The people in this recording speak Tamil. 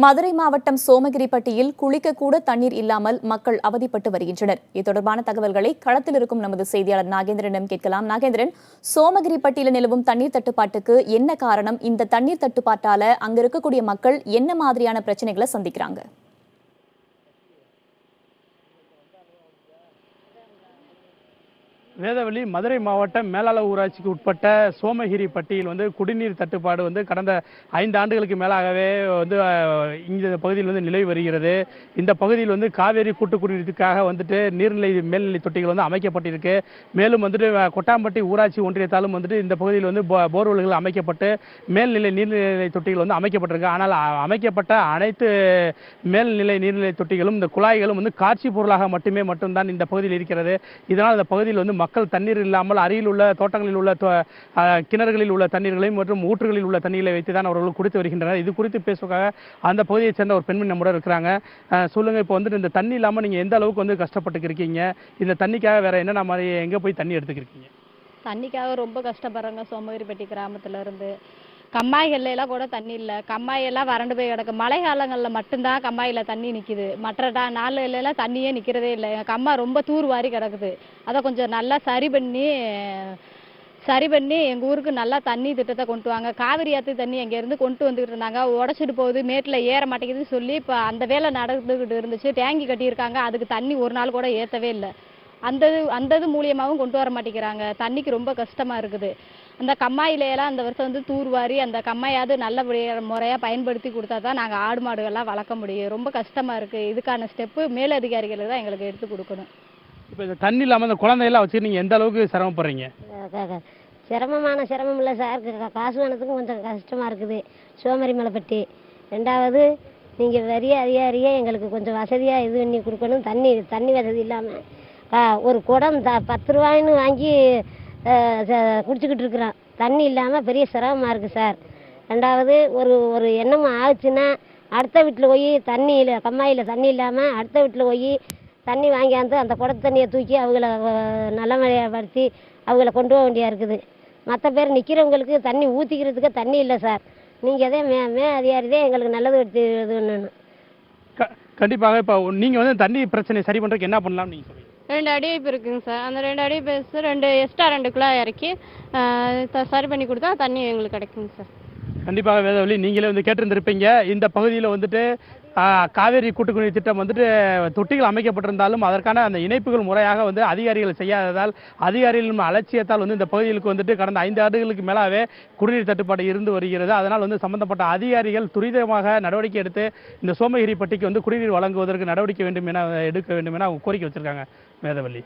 மதுரை மாவட்டம் சோமகிரிப்பட்டியில் குளிக்க கூட தண்ணீர் இல்லாமல் மக்கள் அவதிப்பட்டு வருகின்றனர். இது தொடர்பான தகவல்களை களத்தில் இருக்கும் நமது செய்தியாளர் நாகேந்திரனிடம் கேட்கலாம். நாகேந்திரன், சோமகிரிப்பட்டியில் நிலவும் தண்ணீர் தட்டுப்பாட்டுக்கு என்ன காரணம்? இந்த தண்ணீர் தட்டுப்பாட்டால அங்க இருக்கக்கூடிய மக்கள் என்ன மாதிரியான பிரச்சனைகளை சந்திக்கிறாங்க? வேதவள்ளி, மதுரை மாவட்டம் மேலாள ஊராட்சிக்கு உட்பட்ட சோமகிரிப்பட்டியில் குடிநீர் தட்டுப்பாடு கடந்த 5 ஆண்டுகளுக்கு மேலாகவே இந்த பகுதியில் நிலவி வருகிறது. இந்த பகுதியில் காவேரி கூட்டு குடிநீருக்காக நீர்நிலை மேல்நிலை தொட்டிகள் அமைக்கப்பட்டிருக்கு. மேலும் கொட்டாம்பட்டி ஊராட்சி ஒன்றியத்தாலும் இந்த பகுதியில் போர்வெல்கள் அமைக்கப்பட்டு மேல்நிலை நீர்நிலை தொட்டிகள் அமைக்கப்பட்டிருக்கு. ஆனால் அமைக்கப்பட்ட அனைத்து மேல்நிலை நீர்நிலை தொட்டிகளும் இந்த குழாய்களும் காட்சி பொருளாக மட்டும்தான் இந்த பகுதியில் இருக்கிறது. இதனால் இந்த பகுதியில் மக்கள் தண்ணீர் இல்லாமல் அருகில் உள்ள தோட்டங்களில் உள்ள கிணறுகளில் உள்ள தண்ணீர்களையும் மற்றும் ஊற்றுகளில் உள்ள தண்ணீரை வைத்துதான் அவர்கள் குடித்து வருகின்றனர். இது குறித்து பேசுவதற்காக அந்த பகுதியைச் சேர்ந்த ஒரு பெண்மணி நம்முடன் இருக்கிறாங்க. சொல்லுங்க, இப்போ இந்த தண்ணி இல்லாமல் நீங்க எந்த அளவுக்கு கஷ்டப்பட்டு இருக்கீங்க? இந்த தண்ணிக்காக வேற என்னென்ன மாதிரி எங்க போய் தண்ணி எடுத்துக்கிறீங்க? தண்ணிக்காக ரொம்ப கஷ்டப்படுறாங்க. சோமகிரிப்பட்டி கிராமத்துல இருந்து கம்மாய்கள்ல எல்லாம் கூட தண்ணி இல்லை. கம்மாயெல்லாம் வறண்டு போய் கிடக்கு. மழை காலங்களில் மட்டும்தான் கம்மாயில் தண்ணி நிற்கிது. மற்ற நாள்லாம் தண்ணியே நிற்கிறதே இல்லை. கம்மா ரொம்ப தூர்வாரி கிடக்குது. அதை கொஞ்சம் நல்லா சரி பண்ணி எங்கள் ஊருக்கு நல்லா தண்ணி திட்டத்தை கொண்டு வாங்க. காவிரி ஆற்று தண்ணி எங்கேருந்து கொண்டு வந்துக்கிட்டு இருந்தாங்க. உடச்சிட்டு போகுது, மேட்டில் ஏற மாட்டேங்குதுன்னு சொல்லி இப்போ அந்த வேலை நடந்துக்கிட்டு இருந்துச்சு. டேங்கி கட்டியிருக்காங்க. அதுக்கு தண்ணி ஒரு நாள் கூட ஏற்றவே இல்லை. அந்த மூலியமாகவும் கொண்டு வர மாட்டேங்கிறாங்க. தண்ணிக்கு ரொம்ப கஷ்டமாக இருக்குது. அந்த கம்மாயிலையெல்லாம் அந்த வருஷம் தூர்வாரி அந்த கம்மாயாவது நல்ல முறையாக பயன்படுத்தி கொடுத்தா தான் நாங்கள் ஆடு மாடுகள்லாம் வளர்க்க முடியும். ரொம்ப கஷ்டமாக இருக்குது. இதுக்கான ஸ்டெப்பு மேலதிகாரிகளுக்கு தான் எங்களுக்கு எடுத்து கொடுக்கணும். இப்போ இந்த தண்ணி இல்லாமல் அந்த குழந்தையெல்லாம் வச்சு நீங்கள் எந்த அளவுக்கு சிரமப்படுறீங்க? சிரமம் இல்லை சார். காசு வேணத்துக்கும் கொஞ்சம் கஷ்டமாக இருக்குது. சோமரிமலைப்பட்டி. ரெண்டாவது, நீங்கள் வரிய அதிகாரியே எங்களுக்கு கொஞ்சம் வசதியாக இது பண்ணி கொடுக்கணும். தண்ணி வசதி இல்லாமல் ஒரு குடம் 10 ரூபாய்ன்னு வாங்கி குடிச்சிக்கிட்டு இருக்கிறோம். தண்ணி இல்லாமல் பெரிய சிரமமாக இருக்குது சார். ரெண்டாவது, ஒரு எண்ணமும் ஆச்சுன்னா அடுத்த வீட்டில் போய் கம்மாயில் தண்ணி இல்லாமல் அடுத்த வீட்டில் போய் தண்ணி வாங்கியாந்து அந்த குடத்து தண்ணியை தூக்கி அவங்கள நல்ல அவங்கள கொண்டு போக வேண்டியா இருக்குது. மற்ற பேர் நிற்கிறவங்களுக்கு தண்ணி ஊற்றிக்கிறதுக்கு தண்ணி இல்லை சார். நீங்கள் அதே அதிகாரிதே எங்களுக்கு நல்லது எடுத்து இது பண்ணணும். கண்டிப்பாக. இப்போ நீங்கள் தண்ணி பிரச்சனை சரி பண்ணுறதுக்கு என்ன பண்ணலாம் நீங்கள் சொல்லுங்கள்? 2 அடியைப்பு இருக்குங்க சார். அந்த 2 அடியைப்பு 2 குழாய் இறக்கி சரி பண்ணி கொடுத்தா தண்ணி எங்களுக்கு கிடைக்குங்க சார். கண்டிப்பாக வேதவள்ளி, நீங்களே கேட்டிருந்திருப்பீங்க. இந்த பகுதியில் காவேரி கூட்டுக்குடிநீர் திட்டம் தொட்டிகள் அமைக்கப்பட்டிருந்தாலும் அதற்கான அந்த இணைப்புகள் முறையாக அதிகாரிகள் செய்யாததால், அதிகாரிகளின் அலட்சியத்தால் இந்த பகுதிகளுக்கு கடந்த 5 ஆண்டுகளுக்கு மேலாகவே குடிநீர் தட்டுப்பாடு இருந்து வருகிறது. அதனால் சம்பந்தப்பட்ட அதிகாரிகள் துரிதமாக நடவடிக்கை எடுத்து இந்த சோமகிரிப்பட்டிக்கு குடிநீர் வழங்குவதற்கு நடவடிக்கை எடுக்க வேண்டும் என அவங்க கோரிக்கை வச்சிருக்காங்க. வேதவள்ளி.